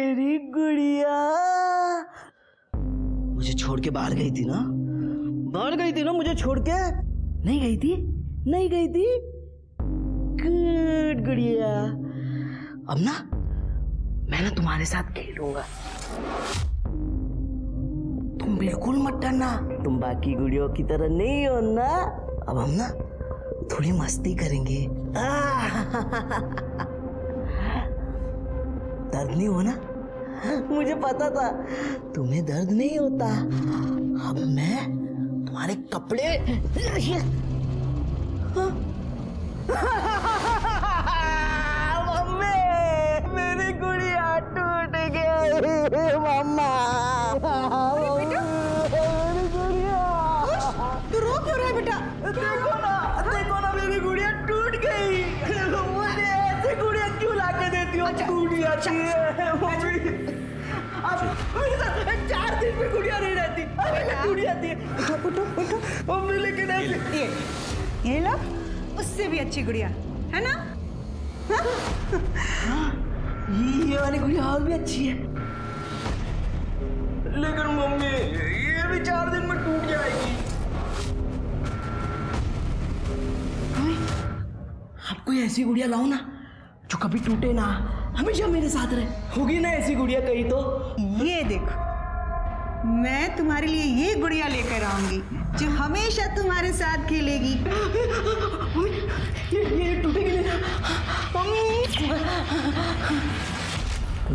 मेरी गुड़िया मुझे छोड़ के बाहर गई थी ना, मुझे छोड़ के नहीं गई थी। गुड गुड़िया, अब ना मैं ना तुम्हारे साथ खेलूंगा, तुम बिल्कुल मत डरना, तुम बाकी गुड़ियों की तरह नहीं हो ना। अब हम ना थोड़ी मस्ती करेंगे। दर्द नहीं हो ना, मुझे पता था तुम्हें दर्द नहीं होता। अब मैं तुम्हारे कपड़े मम्मी, मेरी गुड़िया टूट गई। मम्मा, मेरी गुड़िया। तू रो क्यों रहा है बेटा? देखो ना मेरी गुड़िया टूट गई। मुझे ऐसे गुड़िया क्यों लाके देती हो? गुड़िया चाहिए अब मेरे साथ 4 दिन में गुड़िया नहीं रहती। गुड़िया दी मम्मी, लेकिन ये लो, उससे भी अच्छी गुड़िया है ना? ये वाली गुड़िया और भी अच्छी है, लेकिन मम्मी ये भी 4 दिन में टूट जाएगी। आप कोई ऐसी गुड़िया लाओ ना जो कभी टूटे ना, हमेशा मेरे साथ रहे। होगी ना ऐसी गुड़िया कहीं तो? ये देखो, मैं तुम्हारे लिए ये गुड़िया लेकर आऊंगी जो हमेशा तुम्हारे साथ खेलेगी। ये टूटेगी नहीं ना?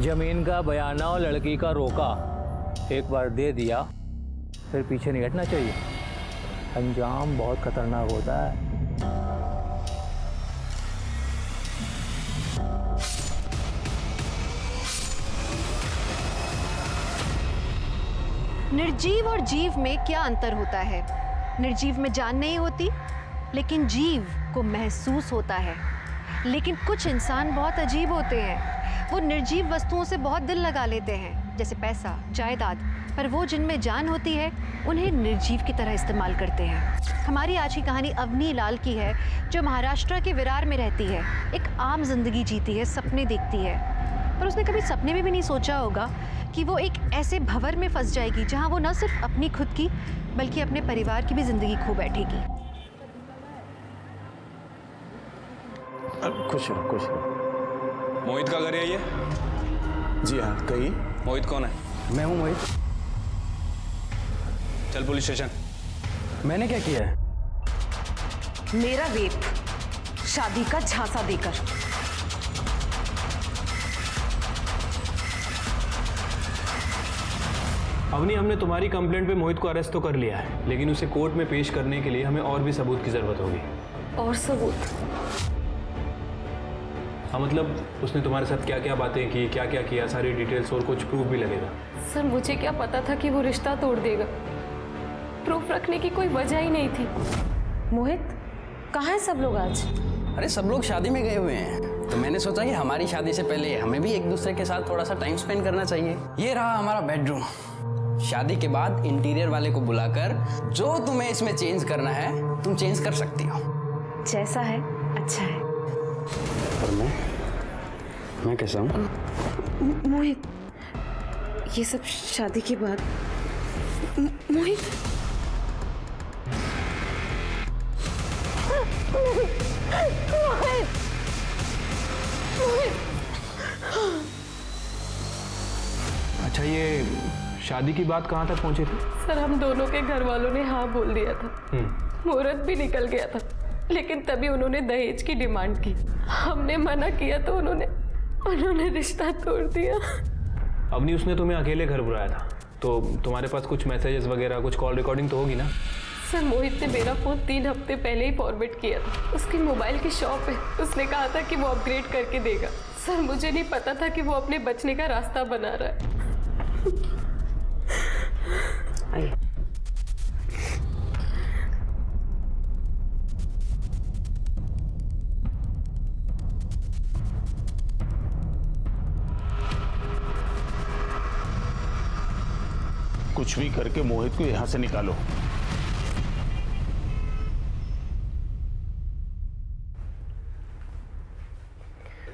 जमीन का बयाना और लड़की का रोका, एक बार दे दिया फिर पीछे नहीं हटना चाहिए, अंजाम बहुत खतरनाक होता है। निर्जीव और जीव में क्या अंतर होता है? निर्जीव में जान नहीं होती, लेकिन जीव को महसूस होता है। लेकिन कुछ इंसान बहुत अजीब होते हैं, वो निर्जीव वस्तुओं से बहुत दिल लगा लेते हैं, जैसे पैसा, जायदाद, पर वो जिनमें जान होती है उन्हें निर्जीव की तरह इस्तेमाल करते हैं। हमारी आज की कहानी अवनी लाल की है, जो महाराष्ट्र के विरार में रहती है। एक आम जिंदगी जीती है, सपने देखती है, पर उसने कभी सपने में भी नहीं सोचा होगा कि वो एक ऐसे भंवर में फंस जाएगी जहां वो न सिर्फ अपनी खुद की बल्कि अपने परिवार की भी जिंदगी खो बैठेगी। खुश रहो। मोहित का घर है ये? जी हाँ, कहिए। मोहित कौन है? मैं हूँ मोहित। चल पुलिस स्टेशन। मैंने क्या किया है? मेरा रेप शादी का झांसा देकर। अवनी, हमने तुम्हारी कंप्लेंट पे मोहित को अरेस्ट तो कर लिया है, लेकिन उसे कोर्ट में पेश करने के लिए हमें और भी सबूत की जरूरत होगी। और सबूत? हाँ, मतलब उसने तुम्हारे साथ क्या क्या बातें की, क्या क्या किया, सारी डिटेल्स और कुछ प्रूफ भी लगेगा। सर, मुझे क्या पता था कि वो रिश्ता तोड़ देगा। प्रूफ रखने की कोई वजह ही नहीं थी। मोहित, कहाँ है सब लोग आज? अरे सब लोग शादी में गए हुए हैं, तो मैंने सोचा कि हमारी शादी से पहले हमें भी एक दूसरे के साथ थोड़ा सा टाइम स्पेंड करना चाहिए। ये रहा हमारा बेडरूम। शादी के बाद इंटीरियर वाले को बुलाकर जो तुम्हें इसमें चेंज करना है तुम चेंज कर सकती हो। जैसा है अच्छा है। पर मैं कैसा हूँ? मोहित, ये सब शादी के बाद। मोहित, अच्छा, ये शादी की बात कहाँ तक पहुँची थी? सर, हम दोनों के घर वालों ने हाँ बोल दिया था, मुहूर्त भी निकल गया था, लेकिन तभी उन्होंने दहेज की डिमांड की। हमने मना किया तो उन्होंने रिश्ता तोड़ दिया। अवनी, उसने तुम्हें अकेले घर बुलाया था, तो तुम्हारे पास कुछ मैसेजेस वगैरह, कुछ कॉल रिकॉर्डिंग तो होगी ना? सर, मोहित ने मेरा फ़ोन 3 हफ्ते पहले ही फॉरवर्ड किया था। उसकी मोबाइल की शॉप है, उसने कहा था कि वो अपग्रेड करके देगा। सर, मुझे नहीं पता था कि वो अपने बचने का रास्ता बना रहा है। कुछ भी करके मोहित को यहां से निकालो।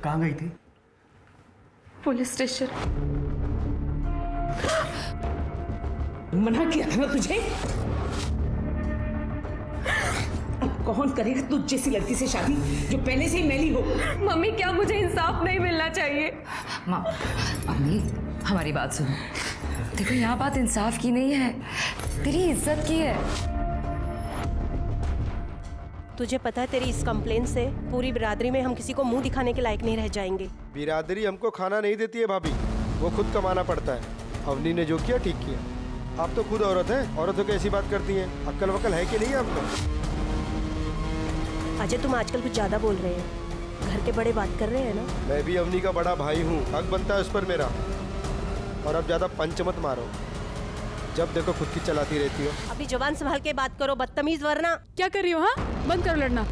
कहाँ गई थी? Police station. मना किया था ना तुझे। अब कौन करेगा तुझ जैसी लड़की से शादी जो पहले से ही मैली हो। मम्मी क्या मुझे इंसाफ नहीं मिलना चाहिए? माँ, अम्मी हमारी बात सुनो। देखो यहाँ बात इंसाफ की नहीं है, तेरी इज्जत की है। तुझे पता है तेरी इस कंप्लेन से पूरी बिरादरी में हम किसी को मुंह दिखाने के लायक नहीं रह जाएंगे। बिरादरी हमको खाना नहीं देती है भाभी, वो खुद कमाना पड़ता है। अवनी ने जो किया ठीक किया। आप तो खुद औरत हैं, औरतों की ऐसी बात करती हैं। अक्ल वक्ल है कि नहीं आपको? अजय तुम आजकल कुछ ज्यादा बोल रहे हैं, घर के बड़े बात कर रहे हैं ना। मैं भी अवनी का बड़ा भाई हूँ, हक बनता है उस पर मेरा। और अब ज्यादा पंच मत मारो, जब देखो खुद की चलाती रहती हो। अभी जवान संभाल के बात करो, बदतमीज वरना। क्या कर रही हो? हाँ, बंद करो लड़ना।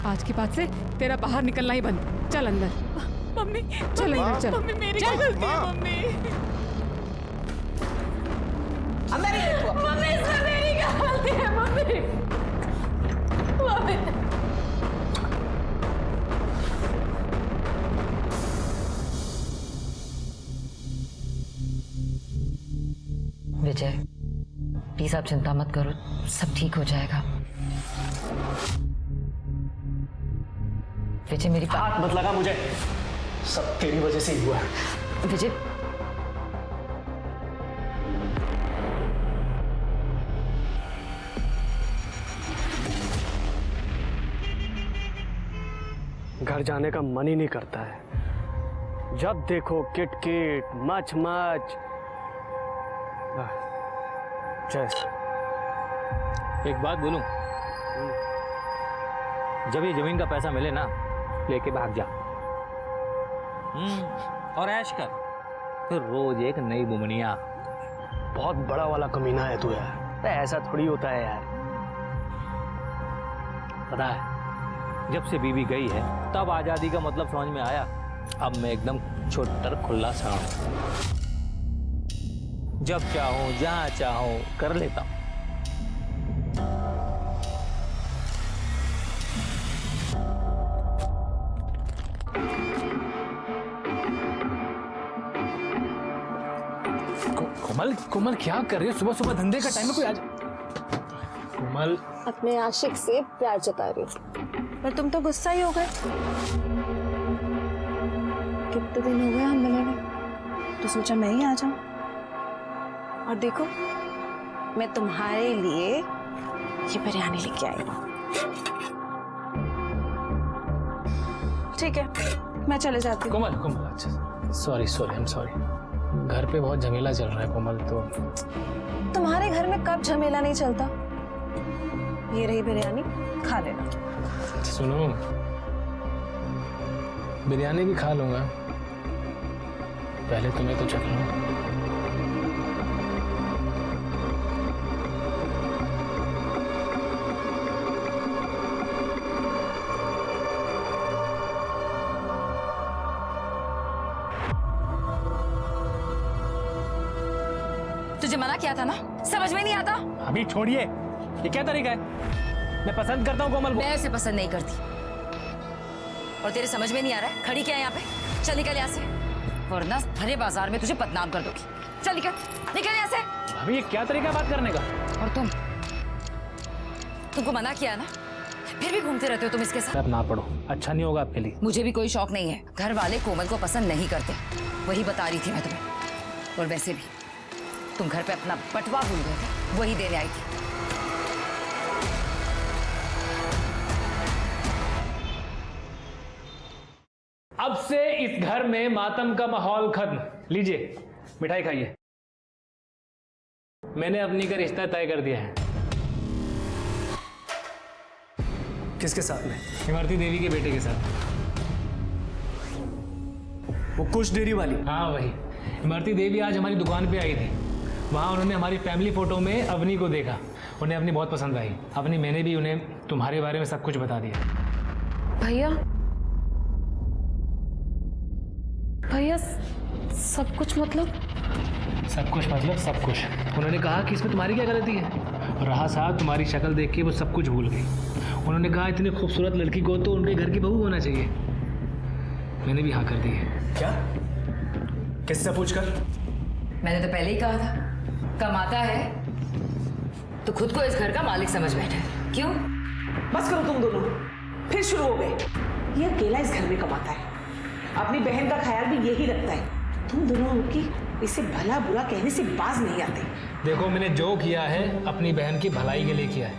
आज के बाद से तेरा बाहर निकलना ही बंद। चल अंदर। मम्मी चल अंदर चल। मम्मी मेरी गलती है मम्मी। मम्मी इसमें मेरी गलती है मम्मी। मम्मी विजय प्लीज आप चिंता मत करो, सब ठीक हो जाएगा। विजय मेरी हाथ मत लगा मुझे, सब तेरी वजह से ही हुआ है। विजय घर जाने का मन ही नहीं करता है। जब देखो किट किट मच मच। एक बात बोलूं, जब ये जमीन का पैसा मिले ना, लेके भाग जा। और ऐश कर, फिर रोज एक नई बुमनिया। बहुत बड़ा वाला कमीना है तू यार, ऐसा थोड़ी होता है यार। पता है, जब से बीबी गई है तब आजादी का मतलब समझ में आया। अब मैं एकदम छोटर खुला सा हूं, जब चाहूं जहां चाहूं कर लेता हूं। कोमल कोमल क्या कर रही है? सुबह सुबह धंधे का टाइम है, कोई आज। कोमल अपने आशिक से प्यार जता रही हूँ, पर तुम तो गुस्सा ही हो गए। कितने दिन हो गए हम मिले हुए, तो सोचा मैं ही आ जाऊं। और देखो मैं तुम्हारे लिए ये बिरयानी लेके आई हूँ। ठीक है मैं चले जाती हूँ। कोमल कोमल अच्छा sorry sorry I am sorry, घर पे बहुत झमेला चल रहा है कोमल। तो तुम्हारे घर में कब झमेला नहीं चलता? ये रही बिरयानी, खा लेना। सुनो, बिरयानी भी खा लूंगा, पहले तुम्हें तो चख लो। तुझे मना किया था ना, समझ में नहीं आता। अभी छोड़िए, ये क्या तरीका है? मैं पसंद करता हूँ कोमल को। मैं उसे पसंद नहीं करती, और तेरे समझ में नहीं आ रहा है खड़ी क्या है यहाँ पे? चल निकल यहाँ से, वरना भरे बाजार में तुझे बदनाम कर दूंगी। चल निकल निकल यहाँ से। अभी ये क्या तरीका है बात करने का? और तुमको मना किया ना, फिर भी घूमते रहते हो तुम इसके साथ। ना पढ़ो, अच्छा नहीं होगा आपके लिए। मुझे भी कोई शौक नहीं है, घर वाले कोमल को पसंद नहीं करते, वही बता रही थी मैं तुम्हें। और वैसे भी तुम घर पे अपना बटवा भूल गए थे, वही देने आई थी। अब से इस घर में मातम का माहौल खत्म। लीजिए मिठाई खाइए। मैंने अपनी का रिश्ता तय कर दिया है। किसके साथ में? इमरती देवी के बेटे के साथ। वो कुछ डेरी वाली? हाँ वही। इमरती देवी आज हमारी दुकान पे आई थी, वहाँ उन्होंने हमारी फैमिली फोटो में अवनी को देखा, उन्हें अपनी बहुत पसंद आई। अवनी, मैंने भी उन्हें तुम्हारे बारे में सब कुछ बता दिया। भैया भैया सब कुछ मतलब? सब कुछ मतलब सब कुछ। उन्होंने कहा कि इसमें तुम्हारी क्या गलती है, और रहा साहब तुम्हारी शक्ल देख के वो सब कुछ भूल गई। उन्होंने कहा इतनी खूबसूरत लड़की को तो उनके घर की बहू होना चाहिए। मैंने भी हाँ कर दी है। क्या? किससे पूछकर? मैंने तो पहले ही कहा था, कमाता है तो खुद को इस घर का मालिक समझ बैठा है। क्यों? बस करो तुम दोनों, फिर शुरू हो गए। ये अकेला इस घर में कमाता है, अपनी बहन का ख्याल भी यही रखता है। तुम दोनों की इसे भला बुरा कहने से बाज नहीं आते। देखो, मैंने जो किया है अपनी बहन की भलाई के लिए किया है।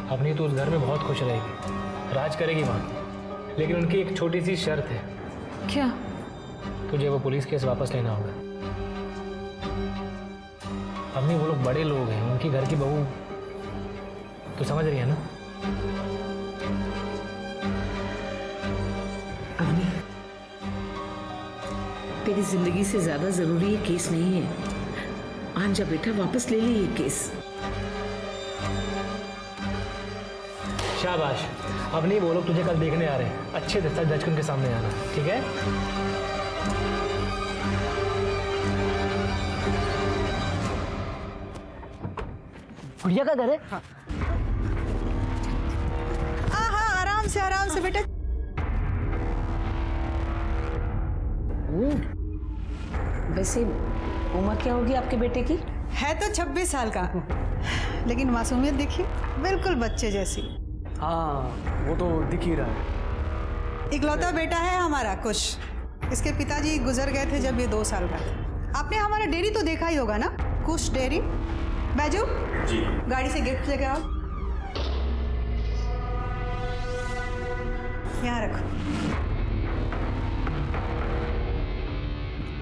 अपनी तो उस घर में बहुत खुश रहेगी, राज करेगी वहाँ। लेकिन उनकी एक छोटी सी शर्त है। क्या? तुझे वो पुलिस केस वापस लेना होगा। अपनी वो लोग बड़े लोग हैं, उनकी घर की बहू तो समझ रही है ना। अवनी, तेरी जिंदगी से ज्यादा जरूरी ये केस नहीं है। आन जा बेटा, वापस ले ले ये केस। शाबाश। अब नहीं, वो लोग तुझे कल देखने आ रहे हैं, अच्छे से सच जज के सामने आना, ठीक है? गुड़िया का घर है? हाँ हाँ, आराम से बेटा। वैसे उम्र क्या होगी आपके बेटे की? है तो 26 साल का, लेकिन मासूमियत देखिए, बिल्कुल बच्चे जैसी। हाँ, वो तो दिख ही रहा है। इकलौता बेटा है हमारा कुश। इसके पिताजी गुजर गए थे जब ये 2 साल का था। आपने हमारा डेयरी तो देखा ही होगा ना, कुश डेयरी। बैजू जी, गाड़ी से गिफ्ट लेके आओ। यहाँ रखो,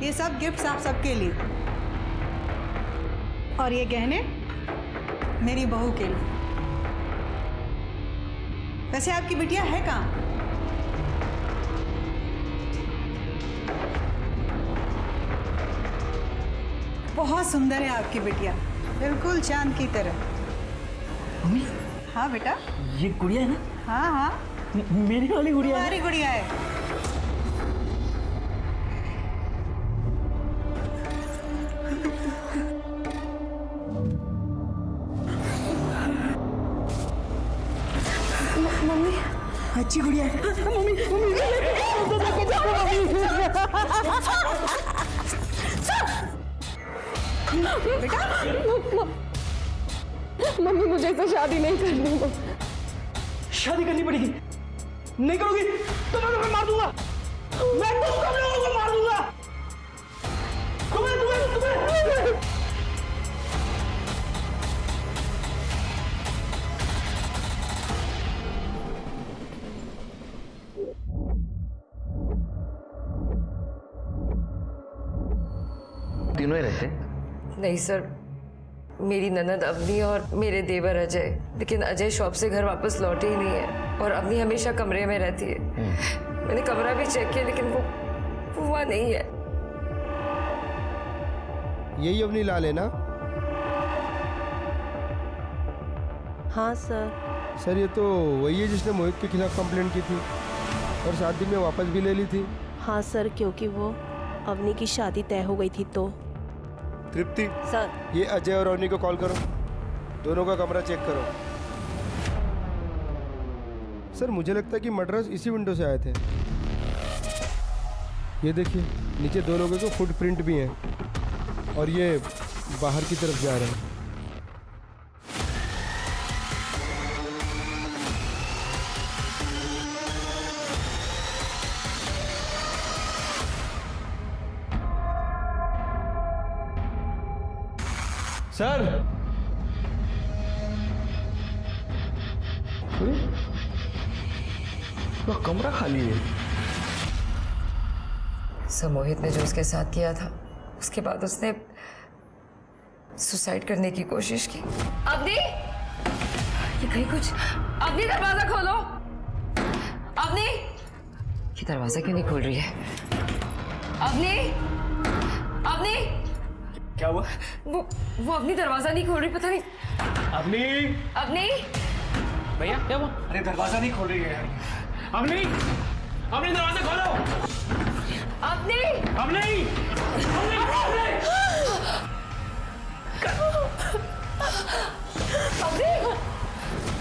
ये सब गिफ्ट्स आप सबके लिए, और ये गहने मेरी बहू के लिए। वैसे आपकी बिटिया है कहाँ? बहुत सुंदर है आपकी बिटिया, बिल्कुल चांद की तरह। मम्मी, हाँ बेटा, ये गुड़िया है ना? हाँ हाँ, मेरी वाली गुड़िया है। तुम्हारी गुड़िया है। मम्मी, अच्छी गुड़िया है। मम्मी, बेटा, मम्मी मुझे इससे शादी नहीं करनी। शादी करनी पड़ेगी। नहीं करोगी तो मैं तुम्हें मार दूंगा। मैं तुम सब लोगों को मार दूंगा। तुम्हें तीनों ही रहते? नहीं सर, मेरी ननद अवनी और मेरे देवर अजय। लेकिन अजय शॉप से घर वापस लौटे ही नहीं है, और अवनी हमेशा कमरे में रहती है। मैंने कमरा भी चेक किया, लेकिन वो वहाँ नहीं है। यही अवनी लाल है ना? हाँ सर। सर, ये तो वही है जिसने मोहित के खिलाफ कंप्लेंट की थी और 7 दिन में वापस भी ले ली थी। हाँ सर, क्योंकि वो अवनी की शादी तय हो गई थी तो। तृप्ति सर, ये अजय और अवनी को कॉल करो, दोनों का कमरा चेक करो। सर, मुझे लगता है कि मर्डरर्स इसी विंडो से आए थे। ये देखिए, नीचे 2 लोगों के फुटप्रिंट भी हैं और ये बाहर की तरफ जा रहे हैं। सर, तो कमरा खाली है। सर, मोहित ने जो उसके साथ किया था, उसके बाद उसने सुसाइड करने की कोशिश की। अवनी, ये कहीं कुछ। अवनी, दरवाजा खोलो। अवनी, ये दरवाजा क्यों नहीं खोल रही है? अवनी, अवनी, क्या हुआ? वो अवनी दरवाजा नहीं खोल रही, पता नहीं। अवनी, अवनी, भैया क्या हुआ? अरे दरवाजा नहीं खोल रही है। अवनी, अवनी दरवाजा खोलो। अवनी, अवनी,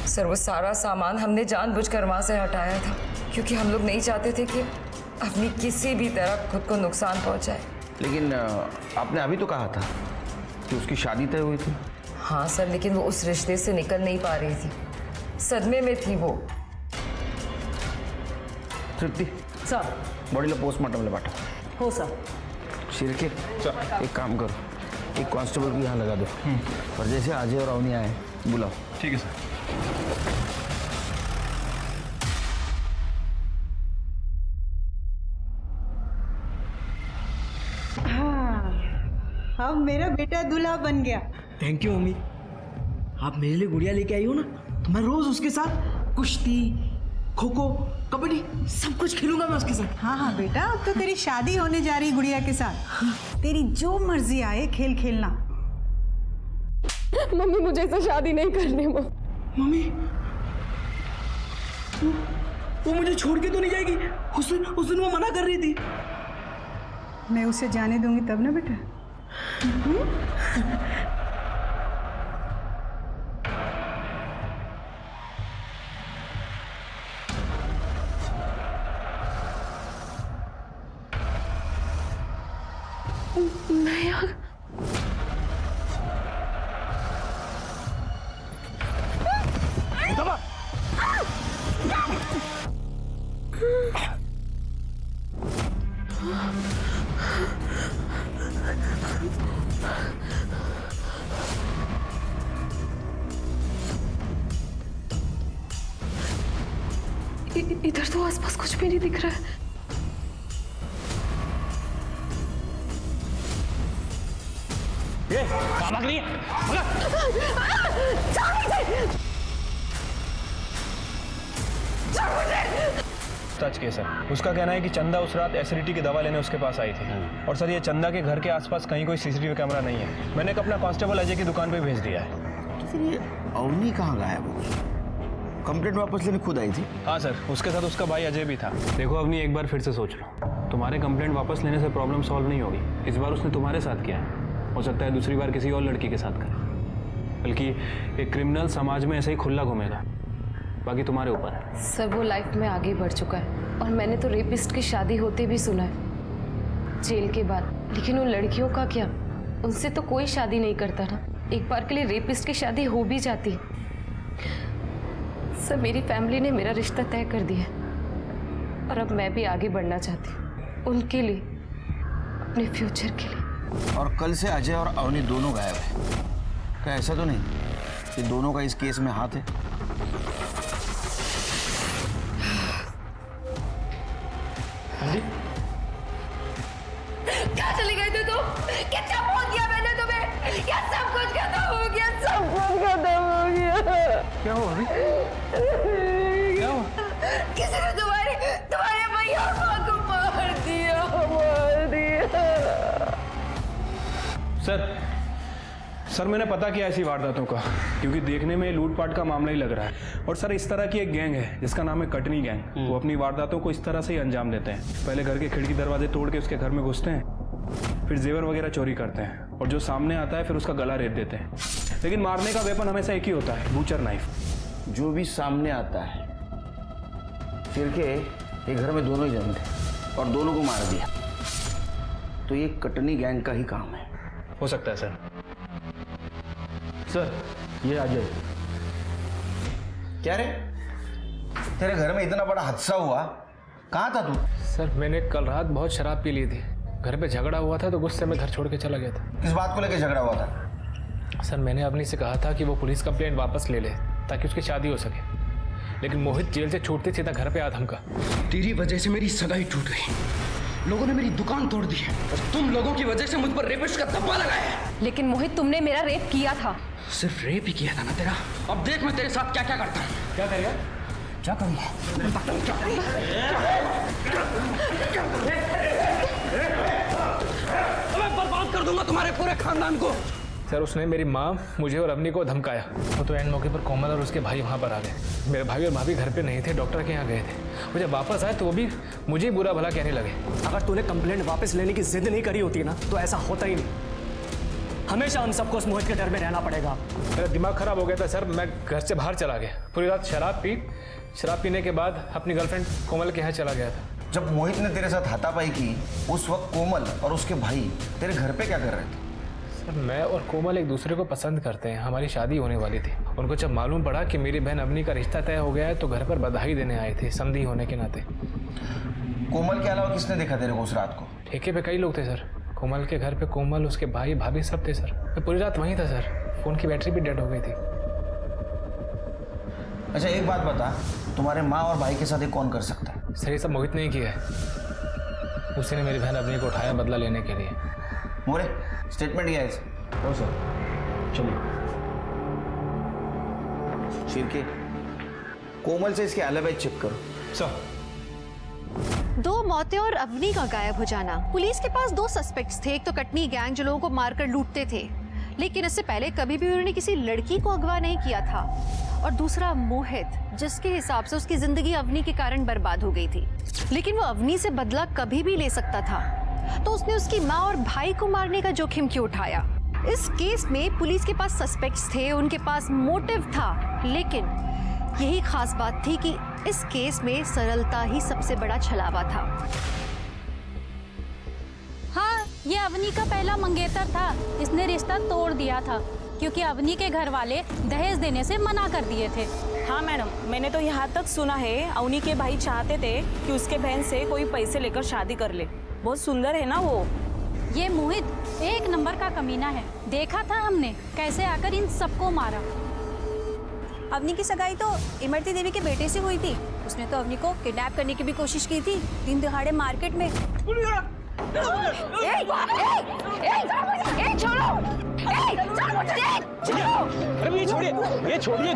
सर, वो सारा सामान हमने जानबूझकर वहां से हटाया था, क्योंकि हम लोग नहीं चाहते थे कि अवनी किसी भी तरह खुद को नुकसान पहुंचाए। लेकिन आपने अभी तो कहा था कि उसकी शादी तय हुई थी। हाँ सर, लेकिन वो उस रिश्ते से निकल नहीं पा रही थी, सदमे में थी वो। तृप्ति सर बॉडीला पोस्टमार्टमला पाठव। हो सर। शिर्के एक काम करो, एक कांस्टेबल को यहाँ लगा दो और जैसे अजय और अवनी आए बुलाओ। ठीक है सर। अब मेरा बेटा दूल्हा बन गया। Thank you mummy. आप मेरे लिए गुड़िया लेके आई हो ना, तो मैं रोज उसके साथ कुश्ती, खो खो, कबड्डी सब कुछ खेलूंगा मैं उसके साथ। हाँ हाँ बेटा, अब तो तेरी शादी होने जा रही गुड़िया के साथ। तेरी जो मर्जी आए खेल खेलना। मम्मी मुझे इससे शादी नहीं करनी। मम्मी वो मुझे छोड़ के तो नहीं जाएगी? उस दिन वो मना कर रही थी। मैं उसे जाने दूंगी तब ना बेटा। मैं यहाँ इधर तो आसपास कुछ भी नहीं दिख रहा है। ये कहाँ भाग रही है? सच के सर, उसका कहना है कि चंदा उस रात एसिडिटी की दवा लेने उसके पास आई थी। और सर ये चंदा के घर के आसपास कहीं कोई सीसीटीवी कैमरा नहीं है। मैंने एक अपना कांस्टेबल अजय की दुकान पे भेज दिया है। तो फिर ये अवनी कहाँ गायब हो? कंप्लेंट वापस लेने खुद आई थी? हाँ सर, उसके साथ उसका भाई अजय भी था। देखो अवनी, एक बार फिर से सोच लो, तुम्हारे कंप्लेंट वापस लेने से प्रॉब्लम सॉल्व नहीं होगी। इस बार उसने तुम्हारे साथ किया है, हो सकता है दूसरी बार किसी और लड़की के साथ करे। बल्कि एक क्रिमिनल समाज में ऐसे ही खुला घूमेगा। बाकी तुम्हारे ऊपर है। सर वो लाइफ में आगे बढ़ चुका है और मैंने तो रेपिस्ट की शादी होते भी सुना है जेल के बाद। लेकिन उन लड़कियों का क्या, उनसे तो कोई शादी नहीं करता ना। एक बार के लिए रेपिस्ट की शादी हो भी जाती। सर मेरी फैमिली ने मेरा रिश्ता तय कर दिया और अब मैं भी आगे बढ़ना चाहती हूँ उनके लिए, अपने फ्यूचर के लिए। और कल से अजय और अवनी दोनों गायब है। क्या ऐसा तो नहीं कि दोनों का इस केस में हाथ है? क्या चली गई थी तुम? कितना बोल दिया मैंने तुम्हें? क्या सब कुछ खत्म हो गया? सब कुछ खत्म हो गया। क्या हुआ अभी? क्या हुआ? किसी ने तुम्हारे भैया और माँ को मार दिया। सर मैंने पता किया ऐसी वारदातों का, क्योंकि देखने में लूटपाट का मामला ही लग रहा है। और सर इस तरह की एक गैंग है जिसका नाम है कटनी गैंग। वो अपनी वारदातों को इस तरह से ही अंजाम देते हैं। पहले घर के खिड़की दरवाजे तोड़ के उसके घर में घुसते हैं, फिर जेवर वगैरह चोरी करते हैं और जो सामने आता है फिर उसका गला रेत देते हैं। लेकिन मारने का वेपन हमेशा एक ही होता है, बूचर नाइफ। जो भी सामने आता है, फिर के एक घर में दोनों ही जन थे और दोनों को मार दिया, तो ये कटनी गैंग का ही काम है। हो सकता है सर। सर ये अजय। क्या रे, तेरे घर में इतना बड़ा हादसा हुआ, कहाँ था तू? सर मैंने कल रात बहुत शराब पी ली थी, घर पे झगड़ा हुआ था तो गुस्से में घर छोड़ के चला गया था। किस बात को लेकर झगड़ा हुआ था? सर मैंने अवनी से कहा था कि वो पुलिस कंप्लेंट वापस ले ले ताकि उसकी शादी हो सके, लेकिन मोहित जेल से छूटते सीधा घर पे आया धमका। तेरी वजह से मेरी सगाई टूट गई, लोगों ने मेरी दुकान तोड़ दी है और तुम लोगों की वजह से मुझ पर रेपिस्ट का धब्बा लगाया है। लेकिन मोहित तुमने मेरा रेप किया था। सिर्फ रेप ही किया था ना तेरा? अब देख मैं तेरे साथ क्या क्या करता हूँ। क्या करेगा? क्या करूँगा? मैं बर्बाद कर दूंगा तुम्हारे पूरे खानदान को। सर उसने मेरी माँ, मुझे और अवनी को धमकाया। वो तो एंड मौके पर कोमल और उसके भाई वहाँ पर आ गए। मेरे भाई और भाभी घर पे नहीं थे, डॉक्टर के यहाँ गए थे। वो जब वापस आए तो वो भी मुझे बुरा भला कहने लगे। अगर तूने कंप्लेंट वापस लेने की जिद नहीं करी होती ना तो ऐसा होता ही नहीं। हमेशा हम सबको उस मोहित के डर में रहना पड़ेगा। मेरा दिमाग खराब हो गया था सर, मैं घर से बाहर चला गया। पूरी रात शराब पीने के बाद अपनी गर्लफ्रेंड कोमल के यहाँ चला गया था। जब मोहित ने तेरे साथ हाथापाई की उस वक्त कोमल और उसके भाई तेरे घर पे क्या कर रहे थे? सर मैं और कोमल एक दूसरे को पसंद करते हैं, हमारी शादी होने वाली थी। उनको जब मालूम पड़ा कि मेरी बहन अवनी का रिश्ता तय हो गया है तो घर पर बधाई देने आए थे, समधी होने के नाते। कोमल के अलावा किसने देखा तेरे को उस रात को? ठेके पे कई लोग थे सर। कोमल के घर पे कोमल, उसके भाई भाभी सब थे सर। मैं पूरी रात वहीं था सर। फ़ोन की बैटरी भी डेड हो गई थी। अच्छा एक बात बता, तुम्हारे माँ और भाई के साथ ये कौन कर सकता है? सर ये सब मोहित ने ही किया है। उसी ने मेरी बहन अवनी को उठाया बदला लेने के लिए। मोरे स्टेटमेंट दिया है इसे। ओ सर चलिए। शिरके कोमल से इसके एलिबाई चेक करो। सर 2 मौतें और अवनी का गायब हो जाना। पुलिस के पास 2 सस्पेक्ट्स थे। एक तो कटनी गैंग जो लोगों को मारकर लूटते थे, लेकिन इससे पहले कभी भी उन्होंने किसी लड़की को अगवा नहीं किया था। और दूसरा मोहित, जिसके हिसाब से उसकी जिंदगी अवनी के कारण बर्बाद हो गई थी, लेकिन वो अवनी से बदला कभी भी ले सकता था, तो उसने उसकी माँ और भाई को मारने का जोखिम क्यों उठाया? इस केस में पुलिस के पास सस्पेक्ट्स थे, उनके पास मोटिव था, लेकिन यही खास बात थी कि इस केस में सरलता ही सबसे बड़ा छलावा था। हाँ, ये अवनी का पहला मंगेतर था। इसने रिश्ता तोड़ दिया था क्योंकि अवनी के घर वाले दहेज देने से मना कर दिए थे। हाँ मैडम, मैंने तो यहाँ तक सुना है अवनी के भाई चाहते थे कि उसके बहन से कोई पैसे लेकर शादी कर ले। बहुत सुंदर है ना वो। ये मोहित एक नंबर का कमीना है। देखा था हमने कैसे आकर इन सबको मारा। अवनी की सगाई तो इमरती देवी के बेटे से हुई थी। उसने तो अवनी को किडनैप करने की भी कोशिश की थी, दिन दिहाड़े मार्केट में। अरे ये छोड़िए, ये छोड़िए।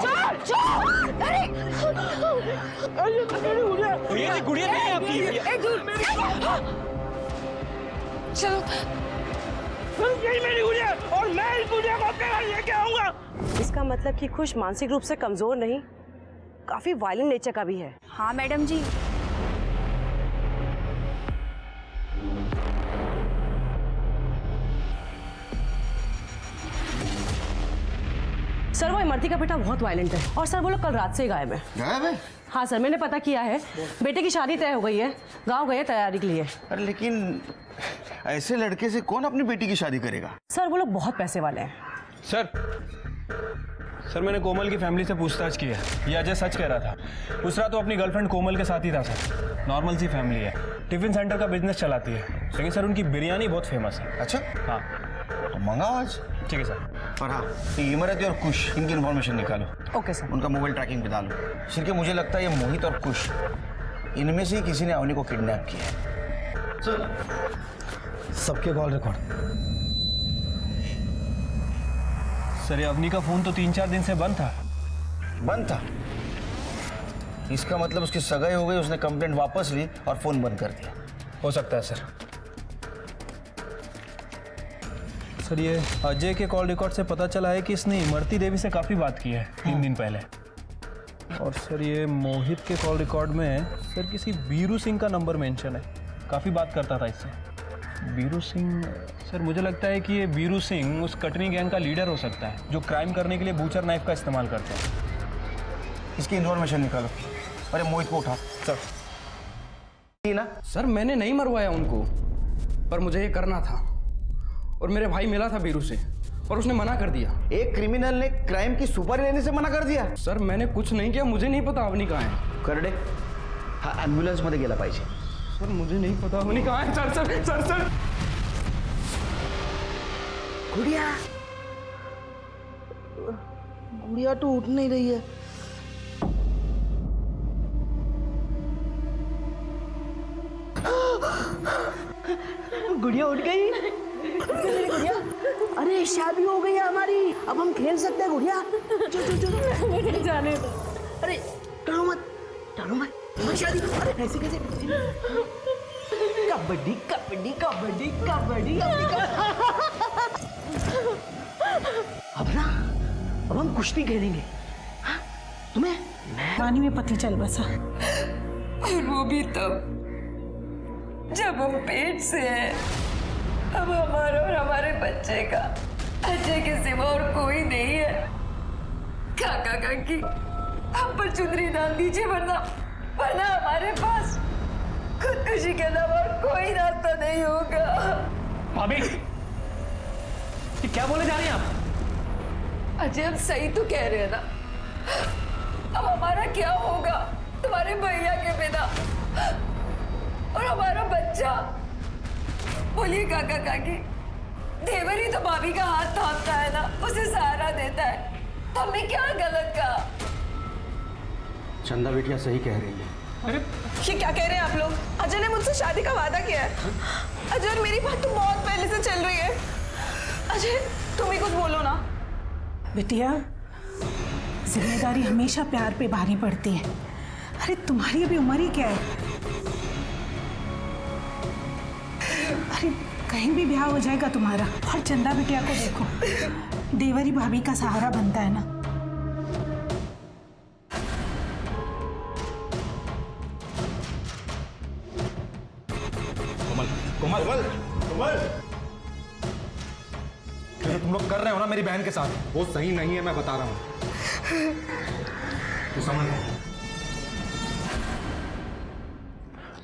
ये गुड़िया नहीं है आपकी। चलो यही मेरी गुड़िया और मैं इस गुड़िया को अपने घर लेके आऊंगा। इसका मतलब कि खुश मानसिक रूप से कमजोर नहीं, काफी वायलेंट नेचर का भी है। हाँ मैडम जी। सर वो इमरती का बेटा बहुत वायलेंट है और सर वो लोग कल रात से ही गायब है। गायब है? हाँ सर, मैंने पता किया है। बेटे की शादी तय हो गई है, गांव गए तैयारी के लिए। अरे लेकिन ऐसे लड़के से कौन अपनी बेटी की शादी करेगा? सर वो लोग बहुत पैसे वाले हैं। सर मैंने कोमल की फैमिली से पूछताछ की है। ये अजय सच कह रहा था। उस रात तो अपनी गर्लफ्रेंड कोमल के साथ ही था सर। नॉर्मल सी फैमिली है, टिफिन सेंटर का बिजनेस चलाती है, लेकिन सर उनकी बिरयानी बहुत फेमस है। अच्छा हाँ तो मंगाओ आज। ठीक है सर। और हाँ, इमरती और कुश इनकी इन्फॉर्मेशन निकालो। Okay sir. उनका मोबाइल ट्रैकिंग पे डालो। सिर्फ मुझे लगता है ये मोहित और कुश इनमें से ही किसी ने अवनी को किडनैप किया है। सर सबके कॉल रिकॉर्ड। सर ये अवनी का फोन तो 3-4 दिन से बंद था। बंद था? इसका मतलब उसकी सगाई हो गई, उसने कंप्लेंट वापस ली और फोन बंद कर दिया। हो सकता है सर। सर ये अजय के कॉल रिकॉर्ड से पता चला है कि इसने इमरती देवी से काफ़ी बात की है 3 दिन पहले। और सर ये मोहित के कॉल रिकॉर्ड में सर किसी बीरू सिंह का नंबर मेंशन है। काफ़ी बात करता था इससे। बीरू सिंह, सर मुझे लगता है कि ये बीरू सिंह उस कटनी गैंग का लीडर हो सकता है जो क्राइम करने के लिए बूचर नाइफ का इस्तेमाल करता है। इसकी इन्फॉर्मेशन निकालो। अरे मोहित को उठा सर। ना सर मैंने नहीं मरवाया उनको, पर मुझे ये करना था। और मेरे भाई मिला था बीरू से और उसने मना कर दिया। एक क्रिमिनल ने क्राइम की सुपारी लेने से मना कर दिया? सर मैंने कुछ नहीं किया, मुझे नहीं पता अवनी कहाँ है। करडे हा ॲम्ब्युलन्स मध्ये गेला पाहिजे। सर मुझे नहीं पता अवनी कहाँ है। सर सर सर सर गुड़िया, गुड़िया तो उठ नहीं रही है। गुड़िया उठ गई। गुड़िया, अरे शादी हो गई है हमारी, अब हम खेल सकते हैं गुड़िया। चलो जाने दो। अरे डरो मत, डरो मत, हमारी शादी। अरे ऐसे कैसे? कबड्डी कबड्डी कबड्डी कबड्डी। अब ना, अब हम कुश्ती खेलेंगे। हाँ? तुम्हें पानी में पत्थर चल बसा। और वो भी तब जब हम पेट से हैं। अब हमारा और हमारे बच्चे का अजय के सिवा और कोई नहीं है। काका काकी हम पर चुनरी डाल दीजिए, वरना हमारे पास खुदकुशी के अलावा कोई रास्ता नहीं होगा। भाभी, ये क्या बोले जा रही हैं आप? अजय हम सही तो कह रहे हैं ना। अब हमारा क्या होगा तुम्हारे भैया के बिना, और हमारा बच्चा? बोलिए काका काकी, देवर ही तो भाभी का हाथ थामता है ना, उसे सहारा देता है। तो हमने क्या गलत कहा? चंदा बिटिया सही कह रही है। ये क्या कह रहे हैं आप लोग? अजय ने मुझसे शादी का वादा किया है। अजय और मेरी बात तो बहुत पहले से चल रही है। अजय तुम ही कुछ बोलो ना। बिटिया, जिम्मेदारी हमेशा प्यार पे भारी पड़ती है। अरे तुम्हारी अभी उम्र ही क्या है? अरे कहीं भी ब्याह हो जाएगा तुम्हारा। और चंदा बिटिया को देखो, देवरी भाभी का सहारा बनता है ना। कोमल, कोमल, कोमल, जो तुम लोग कर रहे हो ना मेरी बहन के साथ, वो सही नहीं है, मैं बता रहा हूँ। तू समझ।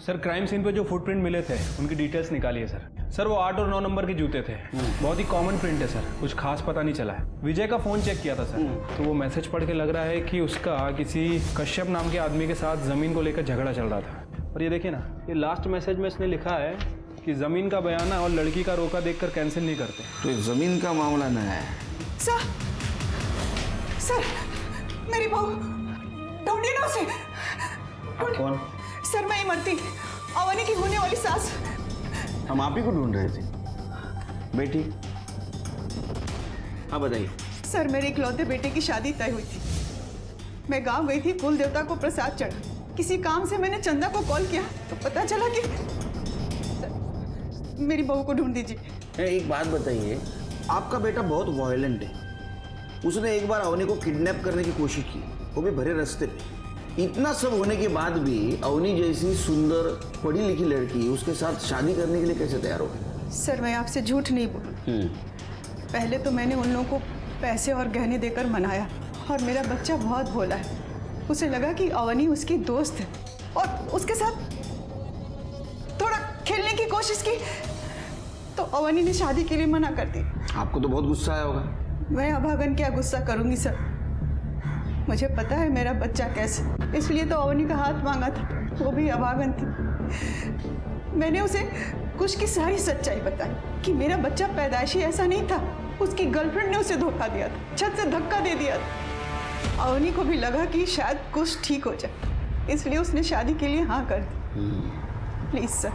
सर क्राइम सीन पे जो फुटप्रिंट मिले थे उनकी डिटेल्स निकालिए सर। सर वो 8 और 9 नंबर के जूते थे। बहुत ही कॉमन प्रिंट है सर, कुछ खास पता नहीं चला है। विजय का फोन चेक किया था सर, तो वो मैसेज पढ़ के लग रहा है कि उसका किसी कश्यप नाम के आदमी के साथ जमीन को लेकर झगड़ा चल रहा था। और ये देखिए ना, ये लास्ट मैसेज में इसने लिखा है कि जमीन का बयाना और लड़की का रोका देखकर कैंसिल नहीं करते। तो ये जमीन का मामला न है। सर मेरी बहू, ढूंढिए ना उसे। कौन? सर मैं इमरती, अवनी की होने वाली सास। हम आप ही को ढूंढ रहे थे बेटी। हाँ बताइए। सर मेरे इकलौते बेटे की शादी तय हुई थी। मैं गांव गई थी कुल देवता को प्रसाद चढ़ा। किसी काम से मैंने चंदा को कॉल किया तो पता चला कि मेरी बहू को ढूंढ दीजिए। एक बात बताइए, आपका बेटा बहुत वायलेंट है। उसने एक बार अवनी को किडनैप करने की कोशिश की, वो भी भरे रास्ते पे। इतना सब होने के बाद भी अवनी जैसी सुंदर पढ़ी लिखी लड़की उसके साथ शादी करने के लिए कैसे तैयार हो गई? सर मैं आपसे झूठ नहीं बोलूं। पहले तो मैंने उन लोगों को पैसे और गहने देकर मनाया, और मेरा बच्चा बहुत भोला है। उसे लगा कि अवनी उसकी दोस्त है और उसके साथ थोड़ा खेलने की कोशिश की, तो अवनी ने शादी के लिए मना कर दी। आपको तो बहुत गुस्सा आया होगा। मैं अभागन क्या गुस्सा करूंगी सर, मुझे पता है मेरा बच्चा कैसे, इसलिए तो अवनी का हाथ मांगा था, वो भी अभागन थी। मैंने उसे कुछ की सारी सच्चाई बताई कि मेरा बच्चा पैदाइशी ऐसा नहीं था, उसकी गर्लफ्रेंड ने उसे धोखा दिया था, छत से धक्का दे दिया था। अवनी को भी लगा कि शायद कुछ ठीक हो जाए, इसलिए उसने शादी के लिए हाँ कर दी। प्लीज सर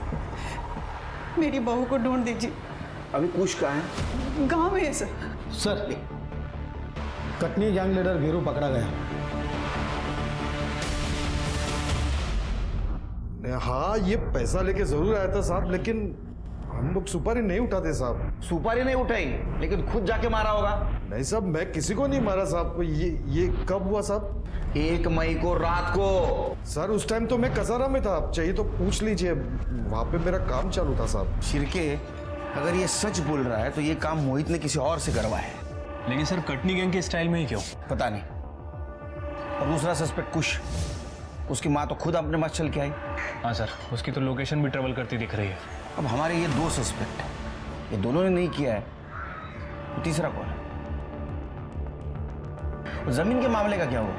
मेरी बहू को ढूंढ दीजिए। अभी कुछ कहाँ है? गांव में है sir. Sir Katni gang leader Veeru पकड़ा गया। हाँ ये पैसा लेके जरूर आया था साहब, लेकिन हम लोग सुपारी नहीं उठाते साहब। सुपारी नहीं उठाई, लेकिन खुद जाके मारा होगा। नहीं साहब, मैं किसी को नहीं मारा साहब। ये कब हुआ साहब? 1 मई को रात को। सर उस टाइम तो मैं कसारा में था, आप चाहिए तो पूछ लीजिए, वहां पे मेरा काम चालू था साहब। शिरके, अगर ये सच बोल रहा है तो ये काम मोहित ने किसी और से करवाया है। लेकिन सर कटनी गैंग के स्टाइल में ही क्यों? पता नहीं। और दूसरा सस्पेक्ट कुश, उसकी माँ तो खुद अपने पास चल के आई। हाँ सर, उसकी तो लोकेशन भी ट्रेवल करती दिख रही है। अब हमारे ये 2 सस्पेक्ट हैं, ये दोनों ने नहीं किया है, तो तीसरा कौन है? जमीन के मामले का क्या हुआ?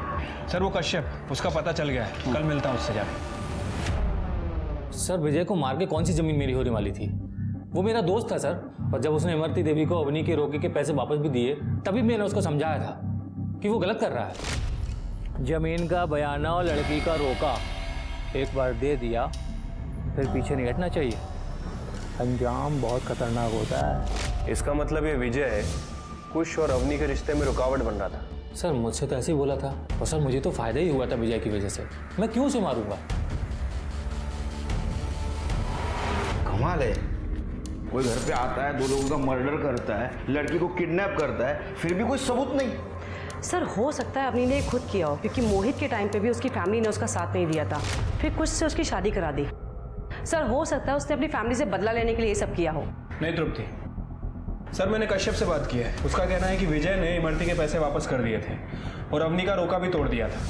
सर वो कश्यप, उसका पता चल गया है, कल मिलता हूँ उससे जाके। सर विजय को मार के कौन सी जमीन मेरी होने वाली थी? वो मेरा दोस्त था सर, और जब उसने इमरती देवी को अवनी के रोके के पैसे वापस भी दिए, तभी मैंने उसको समझाया था कि वो गलत कर रहा है। जमीन का बयाना और लड़की का रोका एक बार दे दिया, फिर पीछे नहीं हटना चाहिए। अंजाम बहुत खतरनाक होता है। इसका मतलब ये विजय कुश और अवनी के रिश्ते में रुकावट बन रहा था। सर मुझसे तो ऐसे ही बोला था, और सर मुझे तो फायदा ही हुआ था विजय की वजह से। मैं क्यों उसे मारूंगा? कमाल है, कोई घर पे आता है, 2 लोगों का मर्डर करता है, लड़की को किडनैप करता है, फिर भी कोई सबूत नहीं। सर हो सकता है अवनी ने खुद किया हो, क्योंकि मोहित के टाइम पे भी उसकी फैमिली ने उसका साथ नहीं दिया था, फिर कुछ से उसकी शादी करा दी। सर हो सकता है उसने अपनी फैमिली से बदला लेने के लिए ये सब किया हो। नहीं तृप्ति, सर मैंने कश्यप से बात की है, उसका कहना है कि विजय ने इमरती के पैसे वापस कर दिए थे और अवनी का रोका भी तोड़ दिया था।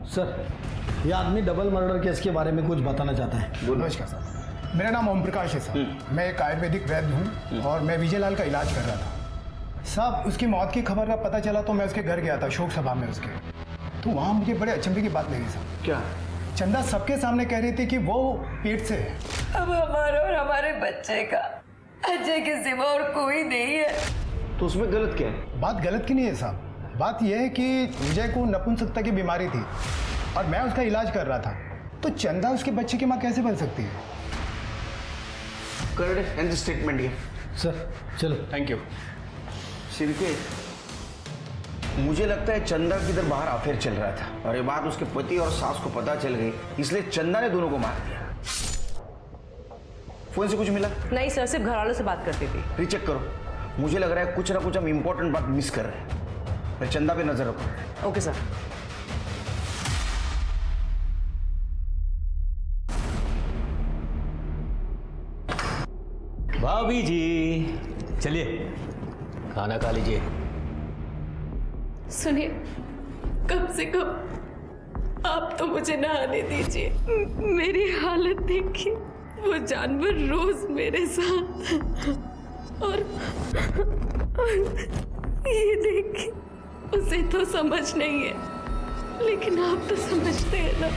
सर ये आदमी डबल मर्डर केस के बारे में कुछ बताना चाहता है। नमस्कार सर, मेरा नाम ओम प्रकाश है सर। मैं एक आयुर्वेदिक वैद्य हूँ और मैं विजय लाल का इलाज कर रहा था। साहब, उसकी मौत की खबर का पता चला तो मैं उसके घर गया था, शोक सभा में उसके। तो वहाँ मुझे बड़े अचंभे की बात लगी सर। क्या? चंदा सबके सामने कह रही थी कि वो पेट से है। अब हमारा और हमारे बच्चे का अजय के सिवा और कोई नहीं है। तो उसमें गलत क्या है? बात गलत की नहीं है साहब, बात यह है कि विजय को नपुंसकता की बीमारी थी और मैं उसका इलाज कर रहा था, तो चंदा उसके बच्चे की माँ कैसे बन सकती है? कर स्टेटमेंट ये सर। चलो, थैंक यू। शिरके, मुझे लगता है चंदा किधर बाहर अफेयर चल रहा था और ये बात उसके पति और सास को पता चल गई, इसलिए चंदा ने दोनों को मार दिया। फोन से कुछ मिला? नहीं सर, सिर्फ घर वालों से बात करती थी। रीचेक करो, मुझे लग रहा है कुछ ना कुछ हम इंपॉर्टेंट बात मिस कर रहे हैं। मैं चंदा पे नजर रखो। Okay sir. भाभी जी, चलिए खाना खा लीजिए। सुनिए, कम से कम आप तो मुझे नहाने दीजिए। मेरी हालत देखिए, वो जानवर रोज मेरे साथ और ये देखिए, उसे तो समझ नहीं है, लेकिन आप तो समझते हैं ना।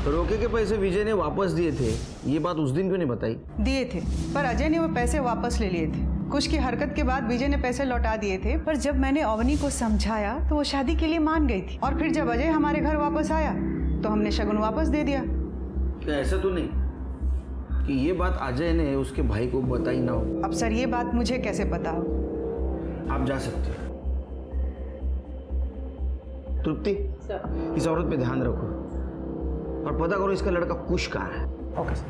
रोके के पैसे विजय ने वापस दिए थे, ये बात उस दिन क्यों नहीं बताई? दिए थे, पर अजय ने वो पैसे वापस ले लिए थे। कुछ की हरकत के बाद विजय ने पैसे लौटा दिए थे, पर जब मैंने अवनी को समझाया तो वो शादी के लिए मान गई थी। और फिर जब अजय हमारे घर वापस आया तो हमने शगुन वापस दे दिया। क्या ऐसा तो नहीं कि ये बात अजय ने उसके भाई को बताई ना हो? अब सर, ये बात मुझे कैसे पता हो? आप जा सकते हो। तृप्ति, इस औरत पे ध्यान रखो और पता करो इसका लड़का कुश कहाँ है। Okay sir.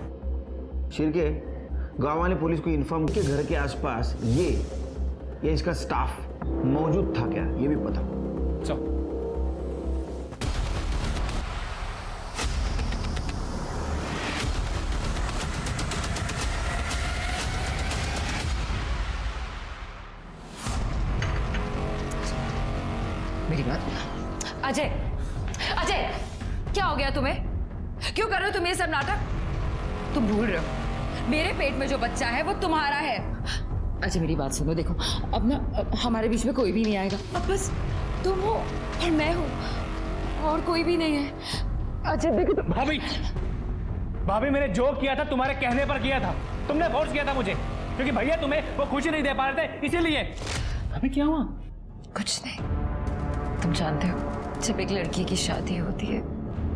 शिरके, गांव वाले पुलिस को इन्फॉर्म के घर के आसपास ये या इसका स्टाफ मौजूद था क्या, ये भी पता। चलो। मेरी बात। अजय, अजय, क्या हो गया तुम्हें? क्यों कर रहे हो तुम ये सब नाटक? तुम भूल रहे हो, मेरे पेट में जो बच्चा है वो तुम्हारा है। अच्छा मेरी बात सुनो, देखो अब ना हमारे बीच में कोई भी नहीं आएगा। अब बस तुम हो और मैं हूँ और कोई भी नहीं है। अच्छा देखो भाभी, भाभी मैंने जो किया था तुम्हारे कहने पर किया था। तुमने फोर्स किया था मुझे, क्योंकि भैया तुम्हें वो खुशी नहीं दे पा रहे थे, इसीलिए। अभी क्या हुआ? कुछ नहीं। तुम जानते हो, जब एक लड़की की शादी होती है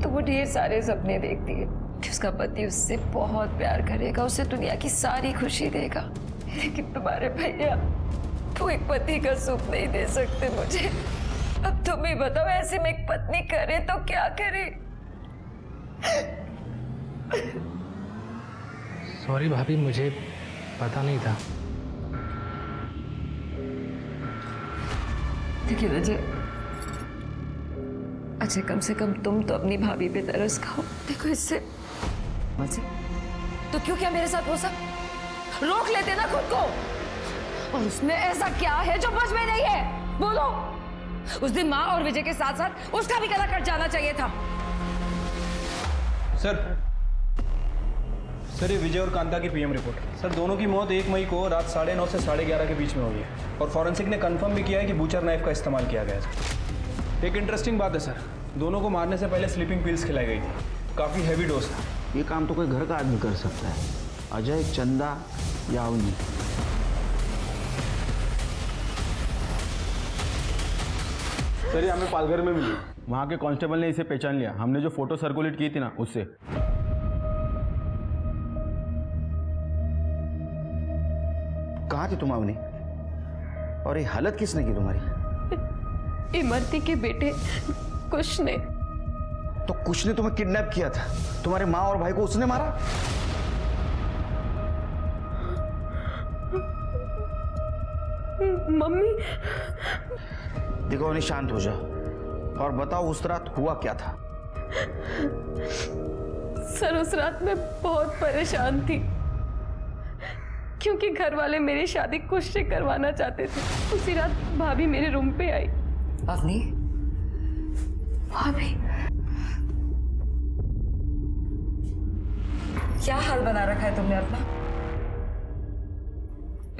तो वो ढेर सारे सपने देखती है कि उसका पति उससे बहुत प्यार करेगा, उसे दुनिया की सारी खुशी देगा। लेकिन तुम्हारे भैया वो एक पति का सुख नहीं दे सकते मुझे। अब तुम ही बताओ, ऐसे में एक पत्नी करे तो क्या करे? सॉरी भाभी, मुझे पता नहीं था। लेकिन अजय, कम से कम तुम तो अपनी भाभी पे तरस खाओ। देखो इससे तो क्यों क्या मेरे साथ वो सब रोक लेते ना खुद को। और उसमें ऐसा क्या है जो मुझ में नहीं है? बोलो। उस दिन माँ और विजय के साथ साथ उसका भी गला कट जाना चाहिए था। सर ये विजय और कांता की पीएम रिपोर्ट। सर दोनों की मौत 1 मई को रात 9:30 से 11:30 के बीच में हुई है और फॉरेंसिक ने कंफर्म भी किया है कि बूचर नाइफ का इस्तेमाल किया गया है। एक इंटरेस्टिंग बात है सर, दोनों को मारने से पहले स्लीपिंग पिल्स खिलाई गई थी। काफ़ी हैवी डोज था। ये काम तो कोई घर का आदमी कर सकता है, अजय, चंदा या अवनी। सर ये हमें पालघर में मिली, वहाँ के कांस्टेबल ने इसे पहचान लिया। हमने जो फोटो सर्कुलेट की थी ना, उससे। कहाँ थी तुम अवनी? और ये हालत किसने की तुम्हारी? इमरती के बेटे कुश ने। तो कुश ने तुम्हें किडनैप किया था? तुम्हारे माँ और भाई को उसने मारा? मम्मी। देखो अवनी, शांत हो जाओ और बताओ उस रात हुआ क्या था? सर उस रात मैं बहुत परेशान थी क्योंकि घर वाले मेरी शादी कुश से करवाना चाहते थे। उसी रात भाभी मेरे रूम पे आई। अवनी, भाभी क्या हाल बना रखा है तुमने अपना?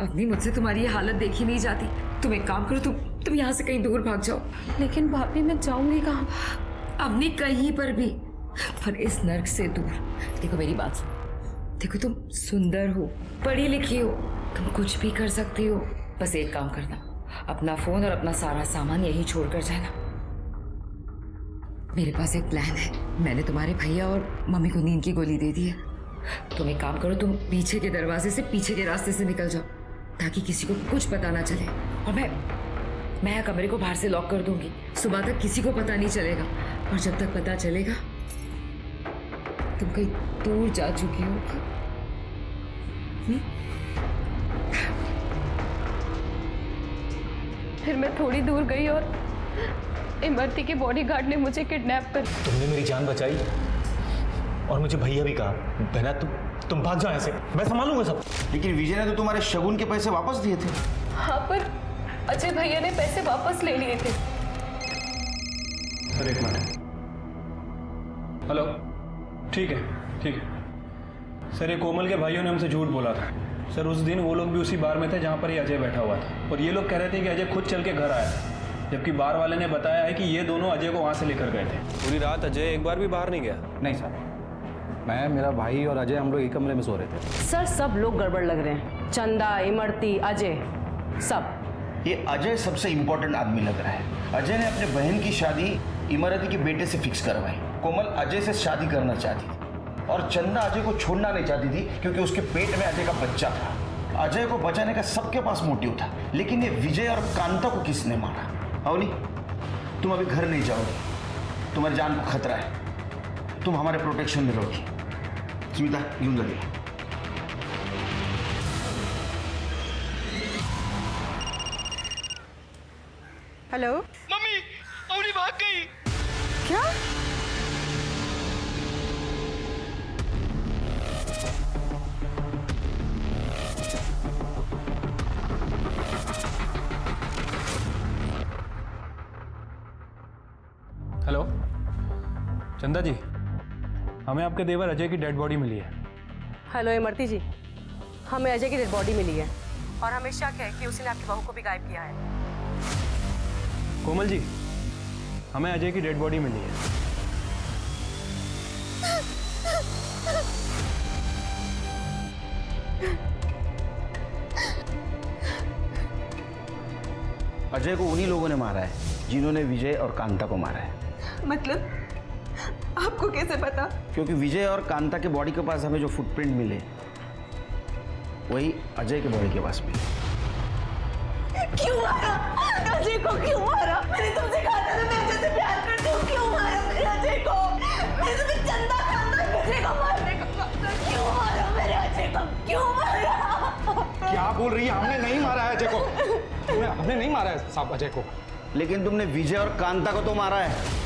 अवनी, मुझसे तुम्हारी ये हालत देखी नहीं जाती। तुम एक काम करो, तुम यहाँ से कहीं दूर भाग जाओ। लेकिन भाभी मैं जाऊंगी कहाँ? अवनी, कहीं पर भी, पर इस नर्क से दूर। देखो मेरी बात सुनो, देखो तुम सुंदर हो, पढ़ी लिखी हो, तुम कुछ भी कर सकती हो। बस एक काम करना, अपना फोन और अपना सारा सामान यहीं छोड़कर जाना। मेरे पास एक प्लान है। मैंने तुम्हारे भैया और मम्मी को नींद की गोली दे दी है। तुम एक काम करो, तुम पीछे के दरवाजे से, पीछे के रास्ते से निकल जाओ, ताकि किसी को कुछ पता ना चले। और मैं कमरे को बाहर से लॉक कर दूंगी। सुबह तक किसी को पता नहीं चलेगा, और जब तक पता चलेगा तुम कहीं दूर जा चुकी हो। फिर मैं थोड़ी दूर गई और इमरती के बॉडीगार्ड ने मुझे किडनैप कर। तुमने मेरी जान बचाई और मुझे भैया भी कहा, बहना तुम भाग जाओ ऐसे, मैं संभालूंगा सब। लेकिन विजय ने तो तुम्हारे शगुन के पैसे वापस दिए थे। हाँ, पर अजय भैया ने पैसे वापस ले लिए थे। सर एक मिनट। हेलो, ठीक है। सर, ये कोमल के भाइयों ने हमसे झूठ बोला था। सर, उस दिन वो लोग भी उसी बार में थे जहाँ पर ये अजय बैठा हुआ था, और ये लोग कह रहे थे कि अजय खुद चल के घर आया था, जबकि बार वाले ने बताया है कि ये दोनों अजय को वहाँ से लेकर गए थे। पूरी रात अजय एक बार भी बाहर नहीं गया? नहीं सर, मैं, मेरा भाई और अजय हम लोग एक कमरे में सो रहे थे। सर, सब लोग गड़बड़ लग रहे हैं। चंदा, इमरती, अजय, सब। ये अजय सबसे इम्पोर्टेंट आदमी लग रहा है। अजय ने अपने बहन की शादी इमरती के बेटे से फिक्स करवाई। कोमल अजय से शादी करना चाहती थी, और चंदा अजय को छोड़ना नहीं चाहती थी, क्योंकि उसके पेट में अजय का बच्चा था। अजय को बचाने का सबके पास मोटिव था, लेकिन ये विजय और कांता को किसने मारा? अवनी, तुम अभी घर नहीं जाओगे, तुम्हारी जान को खतरा है, तुम हमारे प्रोटेक्शन में रहोगी। स्मिता, यूं लगे। हेलो मम्मी, अवनी भाग गई। क्या? हेलो चंदा जी, हमें आपके देवर अजय की डेड बॉडी मिली है। हेलो इमरती जी, हमें अजय की डेड बॉडी मिली है, और हमें शक है कि उसने आपकी बहू को भी गायब किया है। कोमल जी, हमें अजय की डेड बॉडी मिली है। अजय को उन्हीं लोगों ने मारा है जिन्होंने विजय और कांता को मारा है। मतलब आपको कैसे पता? क्योंकि विजय और कांता के बॉडी के पास हमें जो फुटप्रिंट मिले, वही अजय के बॉडी के पास मिले। क्यों मारा? अजय को क्यों मारा? मैंने तुमसे कहा था मैं अजय से प्यार करती हूँ, क्यों मारा मेरे अजय को? मैंने तुम्हें चंदा खानदान अजय को मारने को कहा था, क्यों मारा मेरे अजय को? क्यों मारा? क्या बोल रही है? हमने नहीं मारा है अजय को। हमने नहीं मारा है साहब अजय को। लेकिन तुमने विजय और कांता को तो मारा है।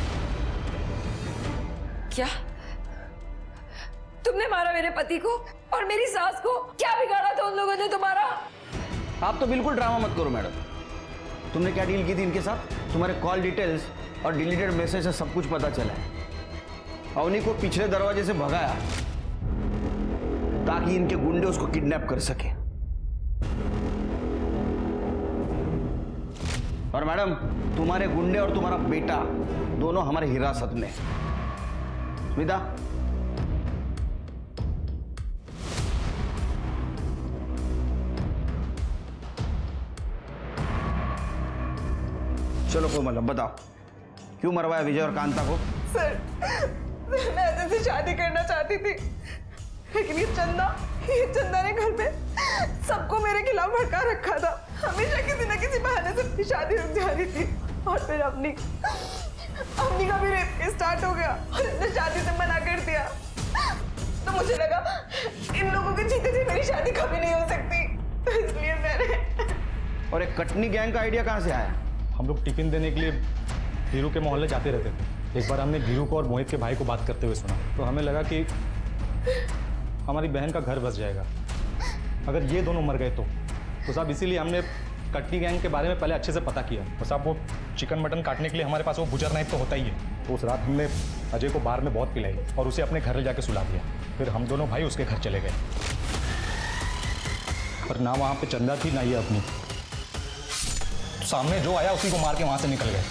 क्या तुमने मारा मेरे पति को और मेरी सास को? क्या बिगाड़ा था उन लोगों ने तुम्हारा? आप तो बिल्कुल ड्रामा मत करो मैडम। तुमने क्या डील की थी इनके साथ? तुम्हारे कॉल डिटेल्स और डिलीटेड मैसेज से सब कुछ पता चला है। अवनी को पिछले दरवाजे से भगाया ताकि इनके गुंडे उसको किडनैप कर सके। और मैडम, तुम्हारे गुंडे और तुम्हारा बेटा दोनों हमारे हिरासत में। स्मिता, चलो कोमल, अब बताओ क्यों मरवाया विजय और कांता को? सर, मैं अजय से शादी करना चाहती थी, लेकिन ये चंदा ने घर पे सबको मेरे खिलाफ भड़का रखा था। हमेशा किसी न किसी बहाने से शादी रुक जा रही थी, और फिर अपनी का भी रेप स्टार्ट हो गया और इन्हें शादी से मना कर दिया। तो मुझे लगा इन लोगों के जीते जी मेरी शादी कभी नहीं हो सकती, तो इसलिए मैंने। और एक कटनी गैंग का आइडिया कहाँ से आया? हम लोग टिफिन देने के लिए धीरू के मोहल्ले जाते रहते थे। एक बार हमने धीरू को और मोहित के भाई को बात करते हुए सुना, तो हमें लगा कि हमारी बहन का घर बस जाएगा अगर ये दोनों मर गए तो साहब इसीलिए हमने कटनी गैंग के बारे में पहले अच्छे से पता किया। तो साहब वो चिकन मटन काटने के लिए हमारे पास वो बुजर नाइफ तो होता ही है। तो उस रात हमने अजय को बार में बहुत पिलाई और उसे अपने घर ले जाके सुला दिया। फिर हम दोनों भाई उसके घर चले गए, पर ना वहाँ पे चंदा थी ना ये अपनी। सामने जो आया उसी को मार के वहाँ से निकल गए।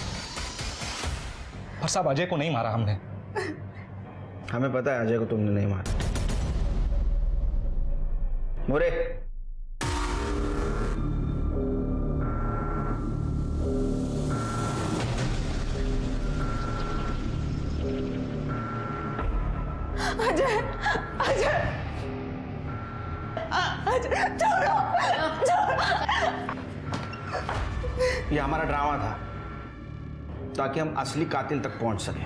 पर साहब अजय को नहीं मारा हमने। हमें पता है अजय को तुमने नहीं मारा। मोरे, अजय, अजय, अजय, छोड़ो, ये हमारा ड्रामा था ताकि हम असली कातिल तक पहुंच सकें।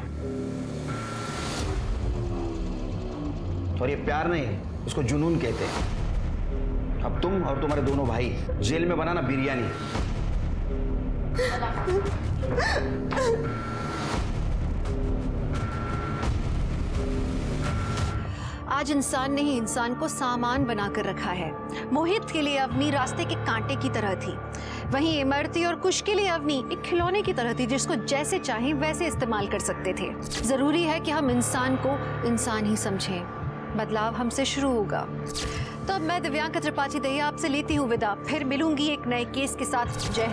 और ये प्यार नहीं, इसको जुनून कहते हैं। अब तुम और तुम्हारे दोनों भाई जेल में बनाना बिरयानी। आज इंसान ने ही इंसान को सामान बनाकर रखा है। मोहित के लिए अवनी रास्ते के कांटे की तरह थी, वहीं इमरती और कुश के लिए अवनी एक खिलौने की तरह थी जिसको जैसे चाहे वैसे इस्तेमाल कर सकते थे। जरूरी है कि हम इंसान को इंसान ही समझें। बदलाव हमसे शुरू होगा। तो अब मैं दिव्यांका त्रिपाठी दहिया आपसे लेती हूँ विदा। फिर मिलूंगी एक नए केस के साथ। जय